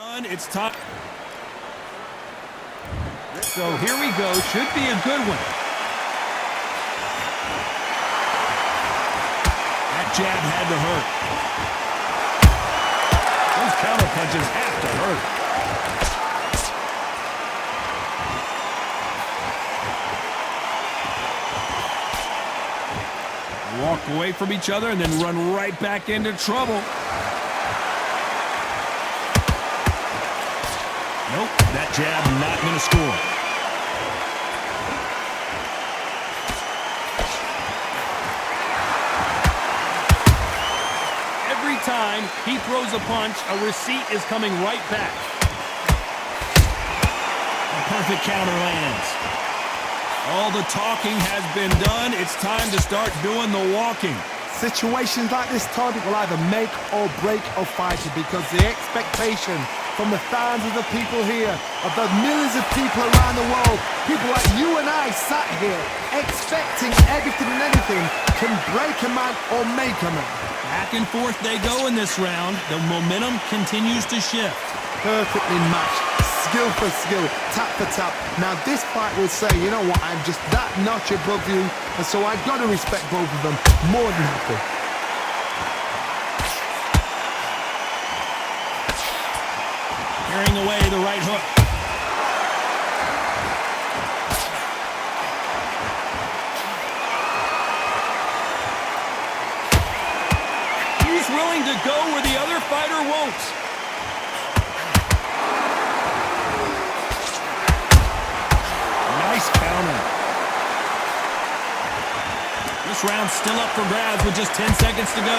done. It's time. So here we go. Should be a good one. That jab had to hurt. Those counter punches have to hurt. Walk away from each other and then run right back into trouble. Nope, that jab not going to score. Every time he throws a punch, a receipt is coming right back. A perfect counter lands. All the talking has been done. It's time to start doing the walking. Situations like this, Todd, will either make or break a fighter because the expectation from the fans of the people here, of the millions of people around the world, people like you and I sat here expecting everything and anything can break a man or make a man. Back and forth they go in this round. The momentum continues to shift. Perfectly matched, skill for skill, tap for tap. Now this fight will say, you know what, I'm just that notch above you, and so I've got to respect both of them more than happy. Carrying away the right hook. He's willing to go where the other fighter won't. Nice counter. This round's still up for grabs with just 10 seconds to go.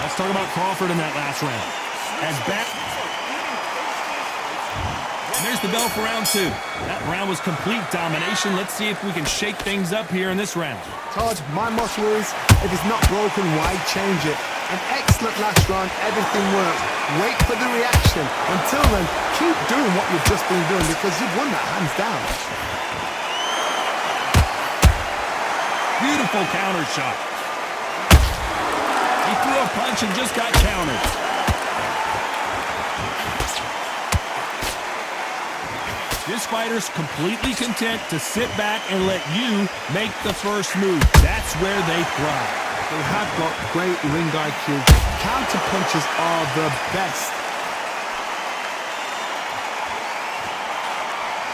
Let's talk about Crawford in that last round. As back. And there's the bell for round two. That round was complete domination. Let's see if we can shake things up here in this round. Todd, my motto is, if it's not broken, why change it? An excellent last round, everything works. Wait for the reaction. Until then, keep doing what you've just been doing because you've won that hands down. Beautiful counter shot. He threw a punch and just got countered. This fighter's completely content to sit back and let you make the first move. That's where they thrive. They have got great ring IQ. Counter punches are the best.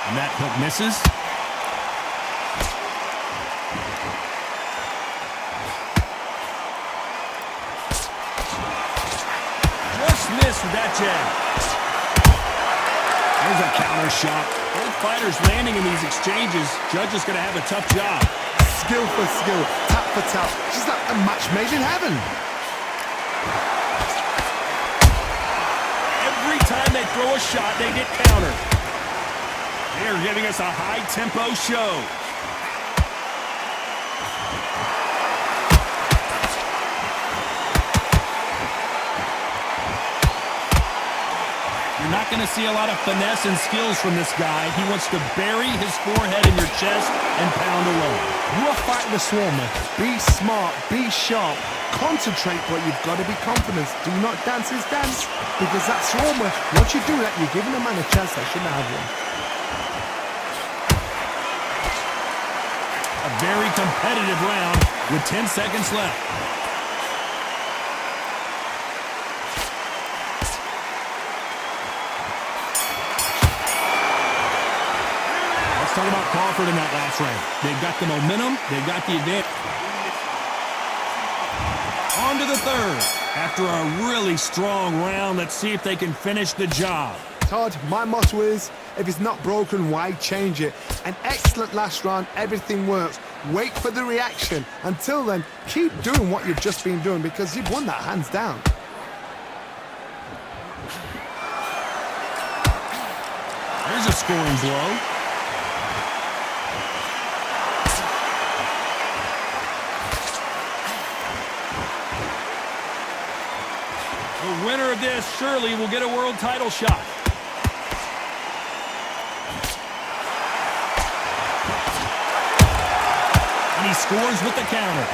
And that hook misses. Just missed with that jab. There's a counter shot. Both fighters landing in these exchanges. Judge is going to have a tough job. Skill for skill, tap for tap. She's like a match made in heaven. Every time they throw a shot, they get countered. They are giving us a high-tempo show. You're not going to see a lot of finesse and skills from this guy. He wants to bury his forehead in your chest and pound away. You are fighting the Swarmer. Be smart, be sharp, concentrate, but you've got to be confident. Do not dance his dance, because that Swarmer, once you do that, you're giving a man a chance that shouldn't have one. A very competitive round with 10 seconds left. Let's talk about Crawford in that last round. They've got the momentum. They've got the advantage. On to the third. After a really strong round, let's see if they can finish the job. Todd, my motto is, if it's not broken, why change it? An excellent last round, everything works. Wait for the reaction. Until then, keep doing what you've just been doing because you've won that hands down. There's a scoring blow. The winner of this surely will get a world title shot. scores with the counter.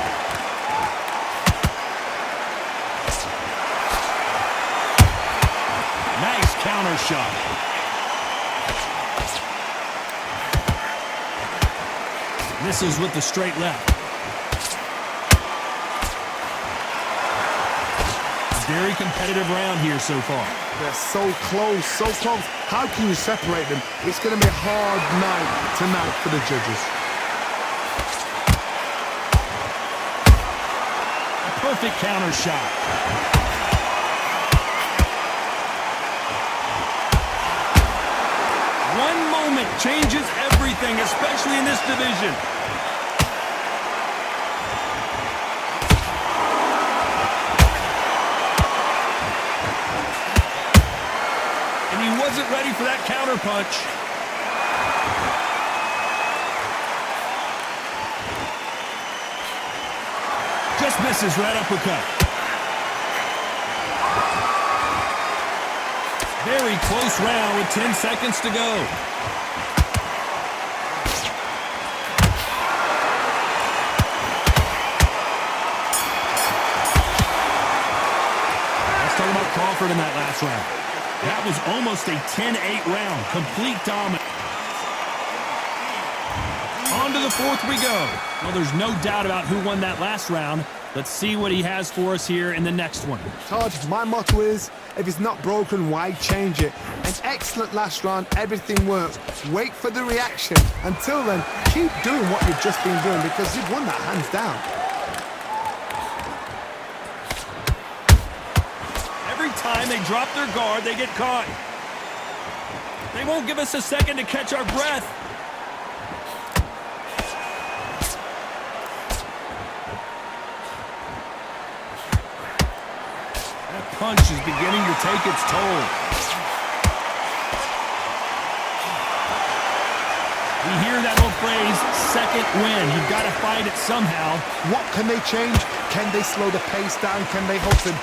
Nice counter shot. Misses with the straight left. Very competitive round here so far. They're so close, so close. How can you separate them? It's going to be a hard night tonight for the judges. A perfect counter shot. One moment changes everything, especially in this division. Wasn't ready for that counter punch. Just misses right uppercut. Very close round with 10 seconds to go. Let's talk about Crawford in that last round. That was almost a 10-8 round. Complete dominance. On to the fourth we go. Well, there's no doubt about who won that last round. Let's see what he has for us here in the next one. Todd, my motto is, if it's not broken, why change it? An excellent last round. Everything works. Wait for the reaction. Until then, keep doing what you've just been doing because you've won that hands down. Time they drop their guard, they get caught. They won't give us a second to catch our breath. That punch is beginning to take its toll. We hear that old phrase, second win. You've got to fight it somehow. What can they change? Can they slow the pace down? Can they hope to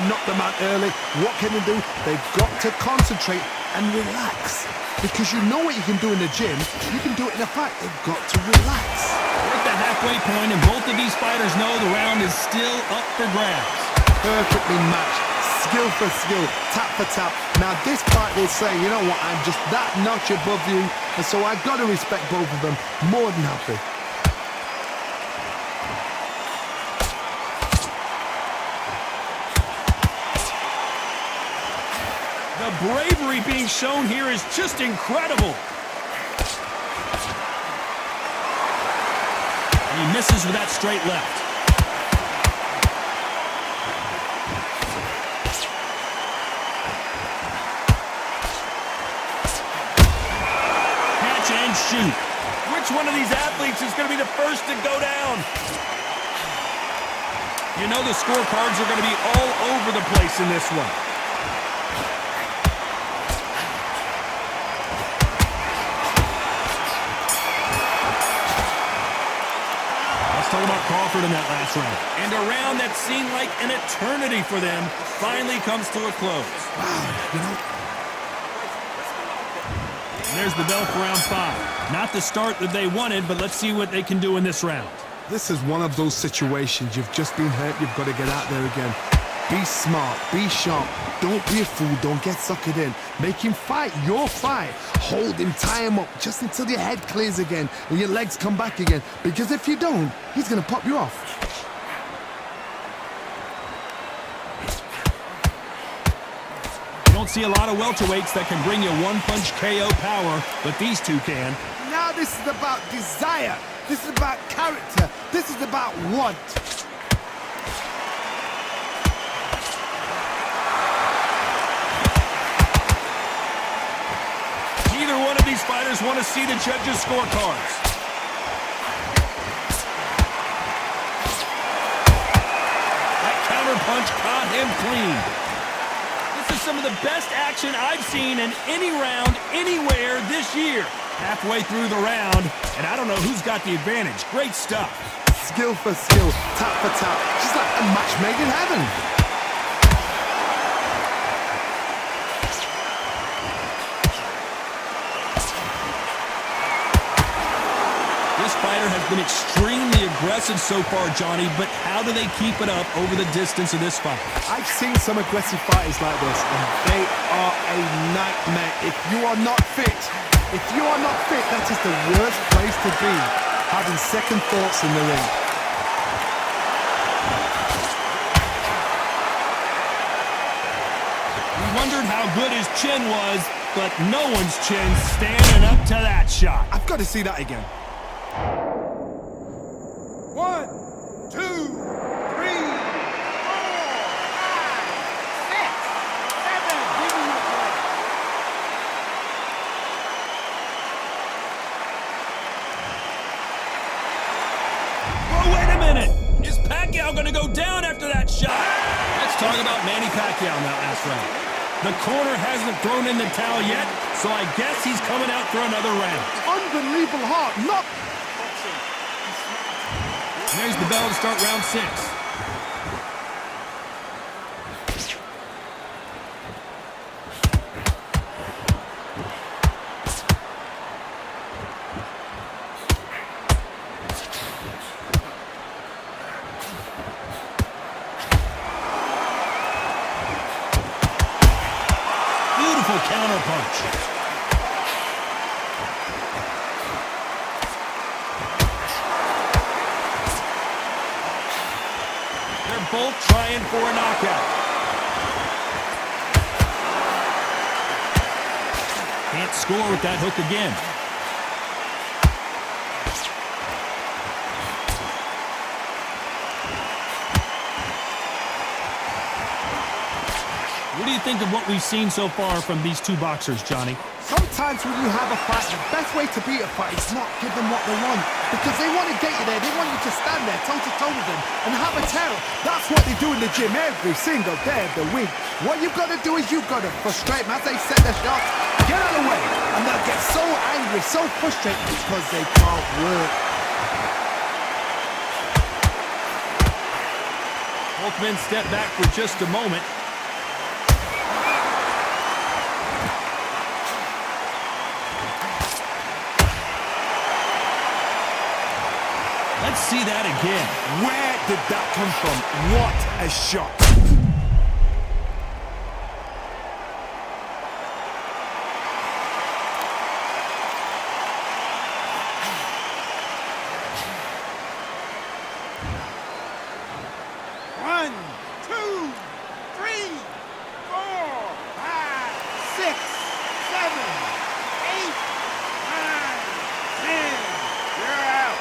knock them out early? What can they do? They've got to concentrate and relax. Because you know what you can do in the gym, you can do it in a fight. They've got to relax. We're at the halfway point, and both of these fighters know the round is still up for grabs. Perfectly matched. Skill for skill, tap for tap. Now this fight will say, you know what, I'm just that notch above you, and so I've got to respect both of them. More than happy. The bravery being shown here is just incredible. And he misses with that straight left. Catch and shoot. Which one of these athletes is going to be the first to go down? You know the scorecards are going to be all over the place in this one. Talk about Crawford in that last round. And a round that seemed like an eternity for them finally comes to a close. Wow, you know. And there's the bell for round 5. Not the start that they wanted, but let's see what they can do in this round. This is one of those situations. You've just been hurt. You've got to get out there again. Be smart. Be sharp. Don't be a fool. Don't get suckered in. Make him fight your fight. Hold him, tie him up just until your head clears again and your legs come back again. Because if you don't, he's going to pop you off. You don't see a lot of welterweights that can bring you one-punch KO power, but these two can. Now this is about desire. This is about character. This is about want. Neither one of these fighters want to see the judges' scorecards. That counter punch caught him clean. This is some of the best action I've seen in any round, anywhere this year. Halfway through the round, and I don't know who's got the advantage. Great stuff. Skill for skill, tap for tap. Just like a match made in heaven. This fighter has been extremely aggressive aggressive so far, Johnny, but how do they keep it up over the distance of this fight? I've seen some aggressive fighters like this, and they are a nightmare. If you are not fit, that is the worst place to be, having second thoughts in the ring. We wondered how good his chin was, but no one's chin standing up to that shot. I've got to see that again. 1, 2, 3, 4, 5, 6, 7. Give me your play. Oh, wait a minute. Is Pacquiao going to go down after that shot? Let's talk about Manny Pacquiao now, Astro. The corner hasn't thrown in the towel yet, so I guess he's coming out for another round. Unbelievable heart. Not. There's the bell to start round 6. Beautiful counter punch. They're both trying for a knockout. Can't score with that hook again. What do you think of what we've seen so far from these two boxers, Johnny? Sometimes when you have a fight, the best way to beat a fight is not give them what they want. Because they want to get you there. They want you to stand there toe-to-toe with them and have a tell. That's what they do in the gym every single day of the week. What you've got to do is you've got to frustrate them as they set their shots. Get out of the way. And they'll get so angry, so frustrated because they can't work. Both men step back for just a moment. Let's see that again. Where did that come from? What a shot. One, two, three, 4, 5, 6, 7, 8, 9, 10. You're out.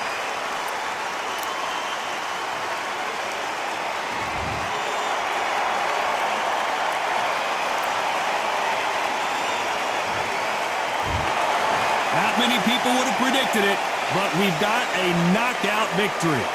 Not many people would have predicted it, but we've got a knockout victory.